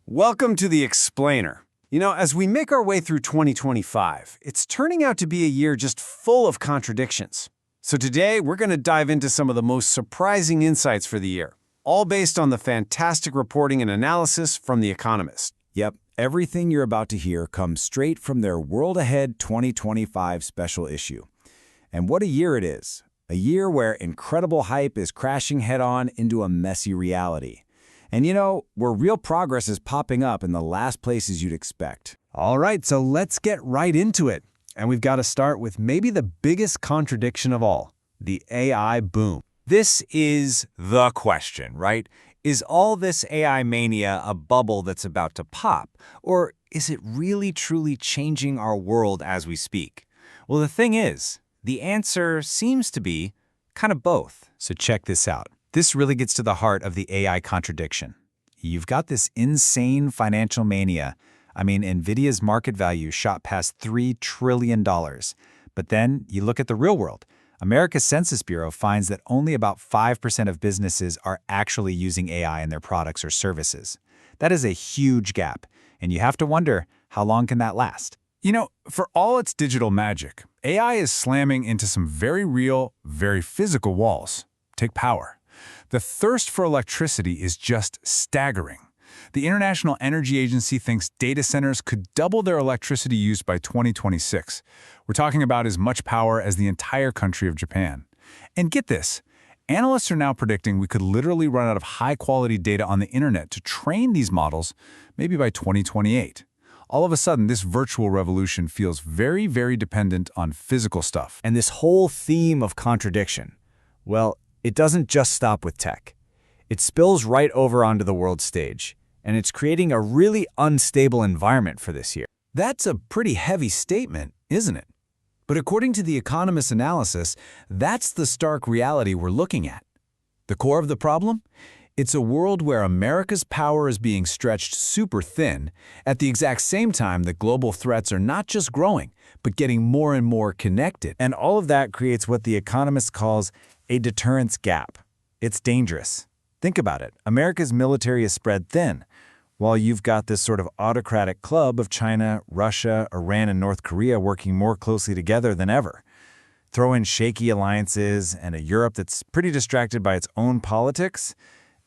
Welcome to the Explainer. As we make our way through 2025, it's turning out to be a year just full of contradictions. So today, we're going to dive into some of the most surprising insights for the year, all based on the fantastic reporting and analysis from The Economist. Yep, everything you're about to hear comes straight from their World Ahead 2025 special issue. And what a year it is. A year where incredible hype is crashing head-on into a messy reality. And where real progress is popping up in the last places you'd expect. All right, so let's get right into it. And we've got to start with maybe the biggest contradiction of all, the AI boom. This is the question, right? Is all this AI mania a bubble that's about to pop? Or is it really truly changing our world as we speak? Well, the thing is, the answer seems to be kind of both. So check this out. This really gets to the heart of the AI contradiction. You've got this insane financial mania. I mean, NVIDIA's market value shot past $3 trillion. But then you look at the real world. America's Census Bureau finds that only about 5% of businesses are actually using AI in their products or services. That is a huge gap, and you have to wonder, how long can that last? For all its digital magic, AI is slamming into some very real, very physical walls. Take power. The thirst for electricity is just staggering. The International Energy Agency thinks data centers could double their electricity use by 2026. We're talking about as much power as the entire country of Japan. And get this, analysts are now predicting we could literally run out of high-quality data on the internet to train these models maybe by 2028. All of a sudden, this virtual revolution feels very, very dependent on physical stuff. And this whole theme of contradiction, well, it doesn't just stop with tech. It spills right over onto the world stage, and it's creating a really unstable environment for this year. That's a pretty heavy statement, isn't it? But according to The Economist analysis, that's the stark reality we're looking at. The core of the problem? It's a world where America's power is being stretched super thin, at the exact same time that global threats are not just growing, but getting more and more connected. And all of that creates what The Economist calls a deterrence gap. It's dangerous. Think about it. America's military is spread thin, while you've got this sort of autocratic club of China, Russia, Iran, and North Korea working more closely together than ever. Throw in shaky alliances and a Europe that's pretty distracted by its own politics,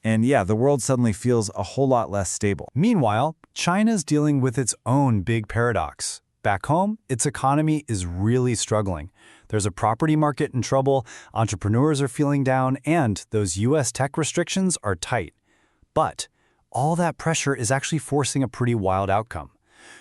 and yeah, the world suddenly feels a whole lot less stable. Meanwhile, China's dealing with its own big paradox. Back home, its economy is really struggling. There's a property market in trouble, entrepreneurs are feeling down, and those U.S. tech restrictions are tight. But all that pressure is actually forcing a pretty wild outcome.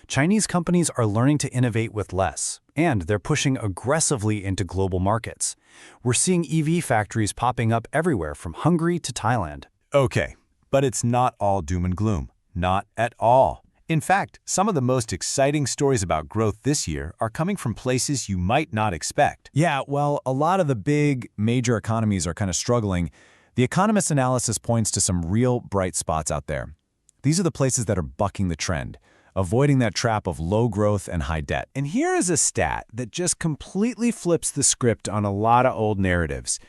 Chinese companies are learning to innovate with less, and they're pushing aggressively into global markets. We're seeing EV factories popping up everywhere from Hungary to Thailand. Okay, but it's not all doom and gloom. Not at all. In fact, some of the most exciting stories about growth this year are coming from places you might not expect. Yeah, well, a lot of the big major economies are kind of struggling. The Economist analysis points to some real bright spots out there. These are the places that are bucking the trend, avoiding that trap of low growth and high debt. And here is a stat that just completely flips the script on a lot of old narratives.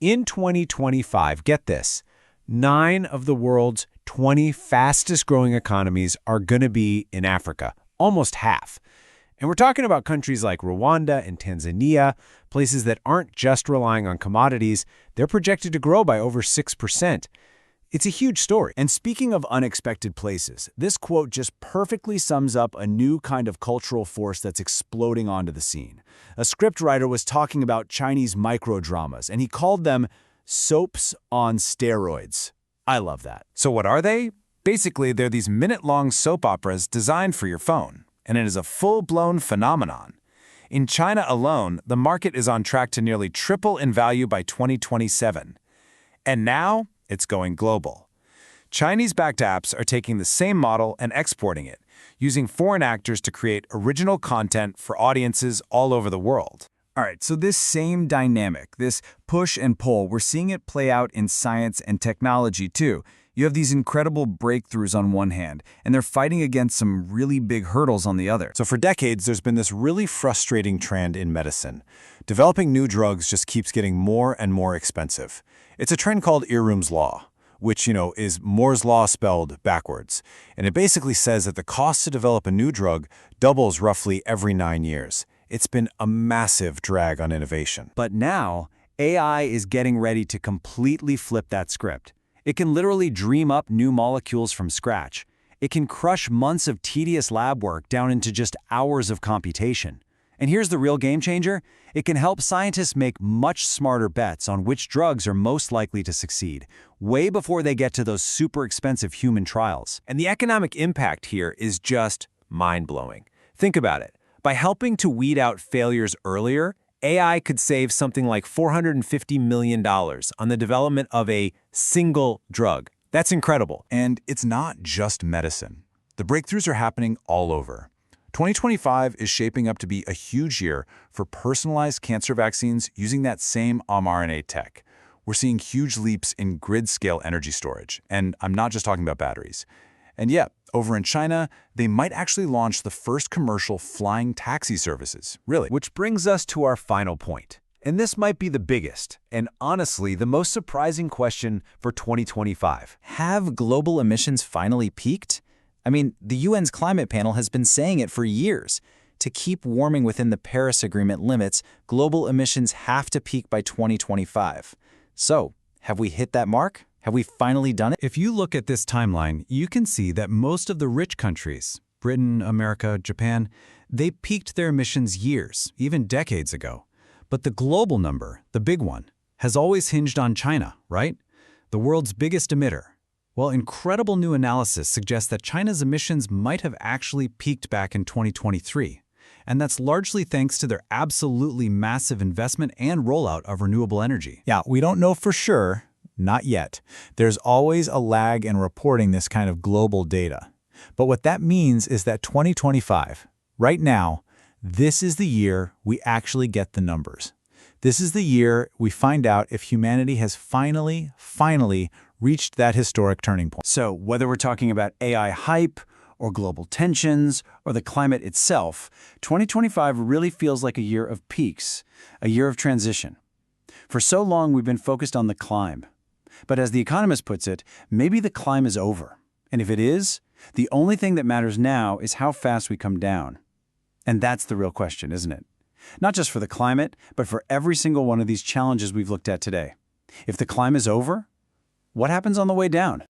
In 2025, get this, 9 of the world's 20 fastest growing economies are going to be in Africa, almost half. And we're talking about countries like Rwanda and Tanzania, places that aren't just relying on commodities. They're projected to grow by over 6%. It's a huge story. And speaking of unexpected places, this quote just perfectly sums up a new kind of cultural force that's exploding onto the scene. A scriptwriter was talking about Chinese microdramas, and he called them soaps on steroids. I love that. So what are they? Basically, they're these minute-long soap operas designed for your phone, and it is a full-blown phenomenon. In China alone, the market is on track to nearly triple in value by 2027. And now, it's going global. Chinese-backed apps are taking the same model and exporting it, using foreign actors to create original content for audiences all over the world. All right, so this same dynamic, this push and pull, we're seeing it play out in science and technology too. You have these incredible breakthroughs on one hand, and they're fighting against some really big hurdles on the other. So for decades, there's been this really frustrating trend in medicine. Developing new drugs just keeps getting more and more expensive. It's a trend called Irum's Law. which, is Moore's Law spelled backwards. And it basically says that the cost to develop a new drug doubles roughly every 9 years. It's been a massive drag on innovation. But now, AI is getting ready to completely flip that script. It can literally dream up new molecules from scratch. It can crush months of tedious lab work down into just hours of computation. And here's the real game changer. It can help scientists make much smarter bets on which drugs are most likely to succeed, way before they get to those super expensive human trials. And the economic impact here is just mind-blowing. Think about it. By helping to weed out failures earlier, AI could save something like $450 million on the development of a single drug. That's incredible. And it's not just medicine. The breakthroughs are happening all over. 2025 is shaping up to be a huge year for personalized cancer vaccines using that same mRNA tech. We're seeing huge leaps in grid-scale energy storage, and I'm not just talking about batteries. And yeah, over in China, they might actually launch the first commercial flying taxi services, really. Which brings us to our final point. And this might be the biggest, and honestly, the most surprising question for 2025. Have global emissions finally peaked? I mean, the UN's climate panel has been saying it for years. To keep warming within the Paris Agreement limits, global emissions have to peak by 2025. So, have we hit that mark? Have we finally done it? If you look at this timeline, you can see that most of the rich countries, Britain, America, Japan, they peaked their emissions years, even decades ago. But the global number, the big one, has always hinged on China, right? The world's biggest emitter. Well, incredible new analysis suggests that China's emissions might have actually peaked back in 2023. And that's largely thanks to their absolutely massive investment and rollout of renewable energy. Yeah, we don't know for sure, not yet. There's always a lag in reporting this kind of global data. But what that means is that 2025, right now, this is the year we actually get the numbers. This is the year we find out if humanity has finally reached that historic turning point. So whether we're talking about AI hype or global tensions or the climate itself, 2025 really feels like a year of peaks, a year of transition. For so long, we've been focused on the climb. But as The Economist puts it, maybe the climb is over. And if it is, the only thing that matters now is how fast we come down. And that's the real question, isn't it? Not just for the climate, but for every single one of these challenges we've looked at today. If the climb is over, what happens on the way down?